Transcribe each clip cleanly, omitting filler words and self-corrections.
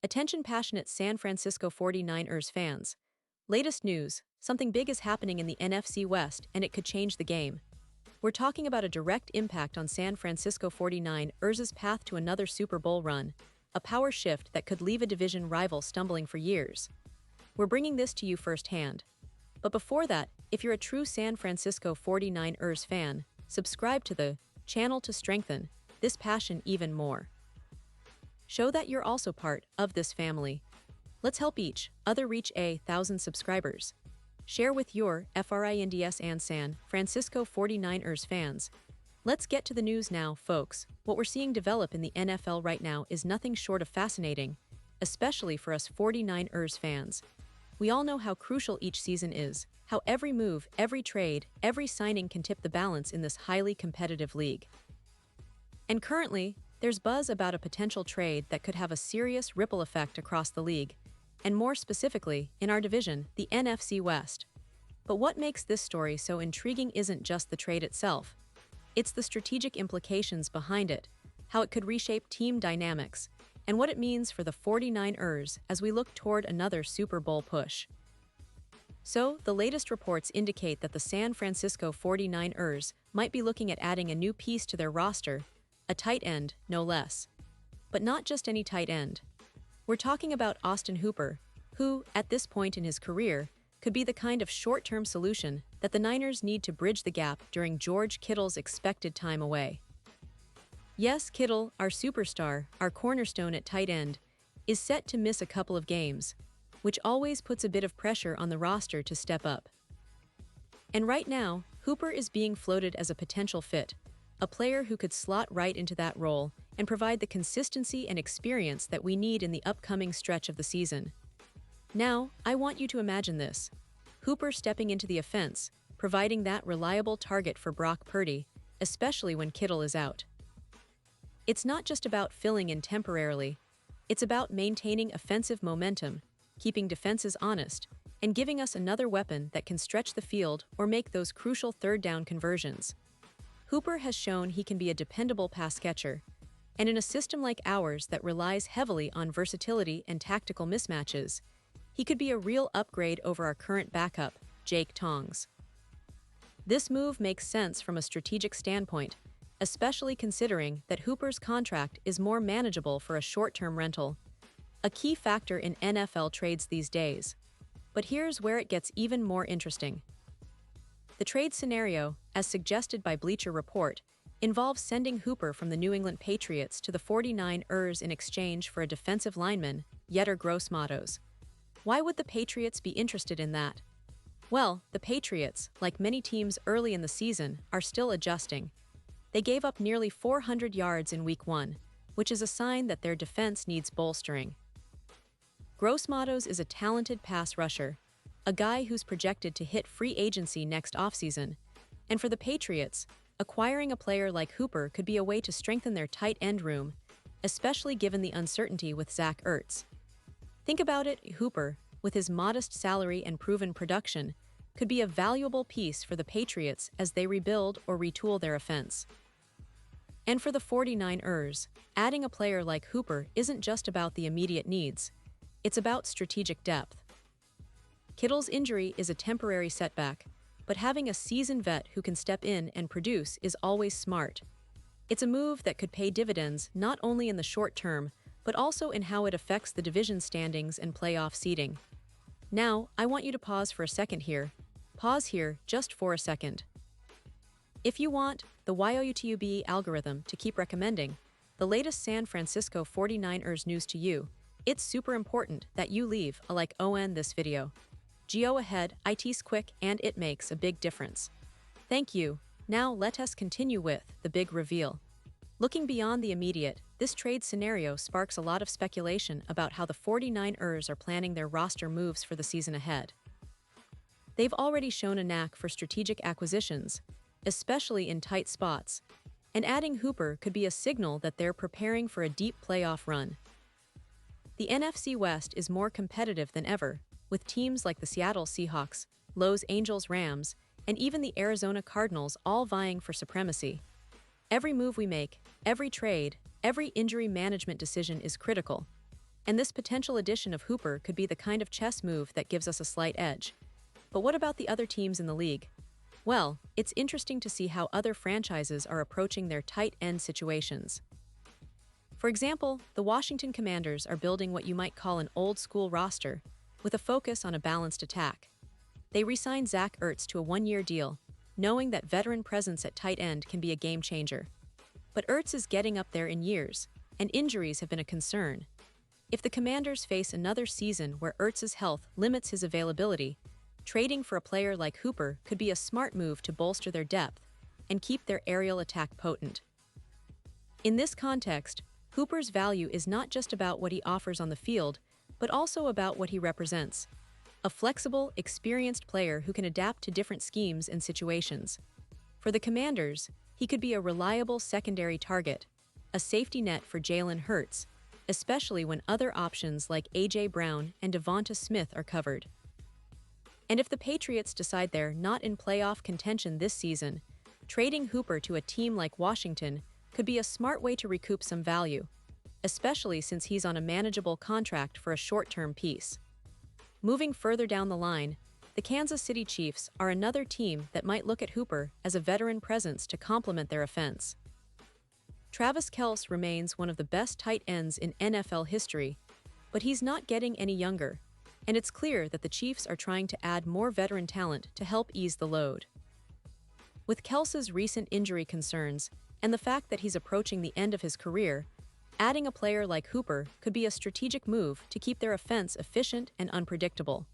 Attention passionate San Francisco 49ers fans. Latest news, something big is happening in the NFC West and it could change the game. We're talking about a direct impact on San Francisco 49ers' path to another Super Bowl run, a power shift that could leave a division rival stumbling for years. We're bringing this to you firsthand. But before that, if you're a true San Francisco 49ers fan, subscribe to the channel to strengthen this passion even more. Show that you're also part of this family. Let's help each other reach 1,000 subscribers. Share with your friends and San Francisco 49ers fans. Let's get to the news now, folks. What we're seeing develop in the NFL right now is nothing short of fascinating, especially for us 49ers fans. We all know how crucial each season is, how every move, every trade, every signing can tip the balance in this highly competitive league. And currently, there's buzz about a potential trade that could have a serious ripple effect across the league, and more specifically, in our division, the NFC West. But what makes this story so intriguing isn't just the trade itself. It's the strategic implications behind it, how it could reshape team dynamics, and what it means for the 49ers as we look toward another Super Bowl push. So, the latest reports indicate that the San Francisco 49ers might be looking at adding a new piece to their roster, a tight end, no less. But not just any tight end. We're talking about Austin Hooper, who, at this point in his career, could be the kind of short-term solution that the Niners need to bridge the gap during George Kittle's expected time away. Yes, Kittle, our superstar, our cornerstone at tight end, is set to miss a couple of games, which always puts a bit of pressure on the roster to step up. And right now, Hooper is being floated as a potential fit, a player who could slot right into that role and provide the consistency and experience that we need in the upcoming stretch of the season. Now, I want you to imagine this. Hooper stepping into the offense, providing that reliable target for Brock Purdy, especially when Kittle is out. It's not just about filling in temporarily, it's about maintaining offensive momentum, keeping defenses honest, and giving us another weapon that can stretch the field or make those crucial third-down conversions. Hooper has shown he can be a dependable pass catcher, and in a system like ours that relies heavily on versatility and tactical mismatches, he could be a real upgrade over our current backup, Jake Tongs. This move makes sense from a strategic standpoint, especially considering that Hooper's contract is more manageable for a short-term rental, a key factor in NFL trades these days. But here's where it gets even more interesting. The trade scenario, as suggested by Bleacher Report, involves sending Hooper from the New England Patriots to the 49ers in exchange for a defensive lineman, Yetur Gross-Matos. Why would the Patriots be interested in that? Well, the Patriots, like many teams early in the season, are still adjusting. They gave up nearly 400 yards in Week 1, which is a sign that their defense needs bolstering. Gross-Matos is a talented pass rusher, a guy who's projected to hit free agency next offseason, and for the Patriots, acquiring a player like Hooper could be a way to strengthen their tight end room, especially given the uncertainty with Zach Ertz. Think about it, Hooper, with his modest salary and proven production, could be a valuable piece for the Patriots as they rebuild or retool their offense. And for the 49ers, adding a player like Hooper isn't just about the immediate needs, it's about strategic depth. Kittle's injury is a temporary setback, but having a seasoned vet who can step in and produce is always smart. It's a move that could pay dividends not only in the short term, but also in how it affects the division standings and playoff seeding. Now, I want you to pause for a second here. Pause here just for a second. If you want the YouTube algorithm to keep recommending the latest San Francisco 49ers news to you, it's super important that you leave a like on this video. Go ahead, it's quick and it makes a big difference. Thank you. Now let us continue with the big reveal. Looking beyond the immediate, this trade scenario sparks a lot of speculation about how the 49ers are planning their roster moves for the season ahead. They've already shown a knack for strategic acquisitions, especially in tight spots, and adding Hooper could be a signal that they're preparing for a deep playoff run. The NFC West is more competitive than ever, with teams like the Seattle Seahawks, Los Angeles Rams, and even the Arizona Cardinals all vying for supremacy. Every move we make, every trade, every injury management decision is critical. and this potential addition of Hooper could be the kind of chess move that gives us a slight edge. But what about the other teams in the league? Well, it's interesting to see how other franchises are approaching their tight end situations. For example, the Washington Commanders are building what you might call an old-school roster, with a focus on a balanced attack. They re-signed Zach Ertz to a one-year deal, knowing that veteran presence at tight end can be a game-changer. But Ertz is getting up there in years, and injuries have been a concern. If the Commanders face another season where Ertz's health limits his availability, trading for a player like Hooper could be a smart move to bolster their depth and keep their aerial attack potent. In this context, Hooper's value is not just about what he offers on the field, but also about what he represents. A flexible, experienced player who can adapt to different schemes and situations. For the Commanders, he could be a reliable secondary target, a safety net for Jalen Hurts, especially when other options like A.J. Brown and Devonta Smith are covered. And if the Patriots decide they're not in playoff contention this season, trading Hooper to a team like Washington could be a smart way to recoup some value, especially since he's on a manageable contract for a short-term piece. Moving further down the line, the Kansas City Chiefs are another team that might look at Hooper as a veteran presence to complement their offense. Travis Kelce remains one of the best tight ends in NFL history, but he's not getting any younger, and it's clear that the Chiefs are trying to add more veteran talent to help ease the load. With Kelce's recent injury concerns and the fact that he's approaching the end of his career, adding a player like Hooper could be a strategic move to keep their offense efficient and unpredictable.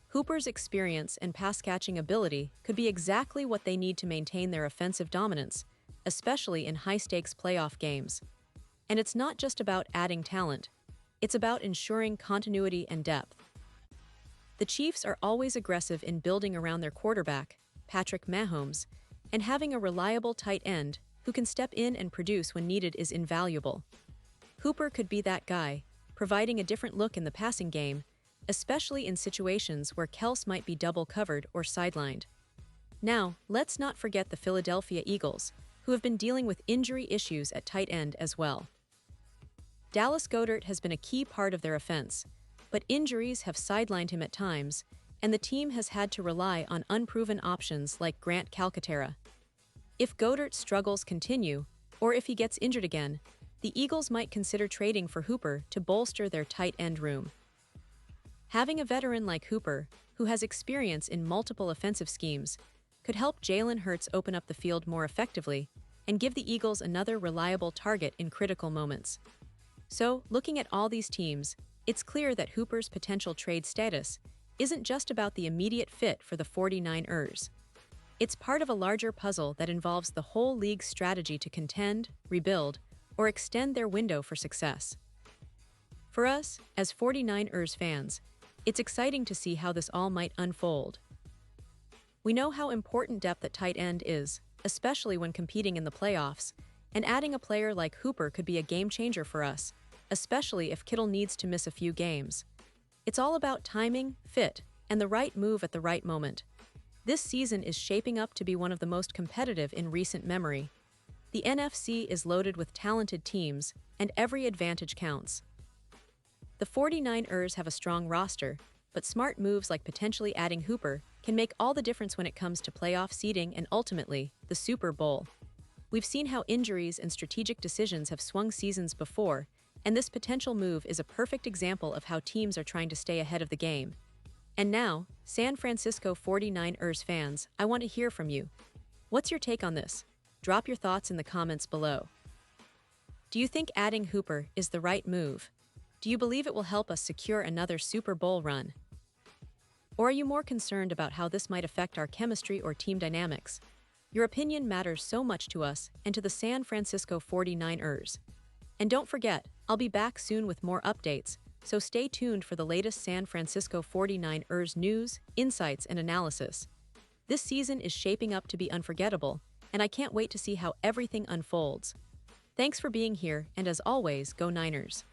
Hooper's experience and pass-catching ability could be exactly what they need to maintain their offensive dominance, especially in high-stakes playoff games. And it's not just about adding talent, it's about ensuring continuity and depth. The Chiefs are always aggressive in building around their quarterback, Patrick Mahomes, and having a reliable tight end who can step in and produce when needed is invaluable. Hooper could be that guy, providing a different look in the passing game, especially in situations where Kelce might be double covered or sidelined. Now, let's not forget the Philadelphia Eagles, who have been dealing with injury issues at tight end as well. Dallas Goedert has been a key part of their offense, but injuries have sidelined him at times, and the team has had to rely on unproven options like Grant Calcaterra. If Goedert's struggles continue, or if he gets injured again, the Eagles might consider trading for Hooper to bolster their tight end room. Having a veteran like Hooper, who has experience in multiple offensive schemes, could help Jalen Hurts open up the field more effectively and give the Eagles another reliable target in critical moments. So, looking at all these teams, it's clear that Hooper's potential trade status isn't just about the immediate fit for the 49ers. It's part of a larger puzzle that involves the whole league's strategy to contend, rebuild, or extend their window for success. For us, as 49ers fans, it's exciting to see how this all might unfold. We know how important depth at tight end is, especially when competing in the playoffs, and adding a player like Hooper could be a game-changer for us, especially if Kittle needs to miss a few games. It's all about timing, fit, and the right move at the right moment. This season is shaping up to be one of the most competitive in recent memory. The NFC is loaded with talented teams, and every advantage counts. The 49ers have a strong roster, but smart moves like potentially adding Hooper can make all the difference when it comes to playoff seeding and ultimately, the Super Bowl. We've seen how injuries and strategic decisions have swung seasons before, and this potential move is a perfect example of how teams are trying to stay ahead of the game. And now, San Francisco 49ers fans, I want to hear from you. What's your take on this? Drop your thoughts in the comments below. Do you think adding Hooper is the right move? Do you believe it will help us secure another Super Bowl run? Or are you more concerned about how this might affect our chemistry or team dynamics? Your opinion matters so much to us and to the San Francisco 49ers. And don't forget, I'll be back soon with more updates, so stay tuned for the latest San Francisco 49ers news, insights, and analysis. This season is shaping up to be unforgettable, and I can't wait to see how everything unfolds. Thanks for being here, and as always, go Niners.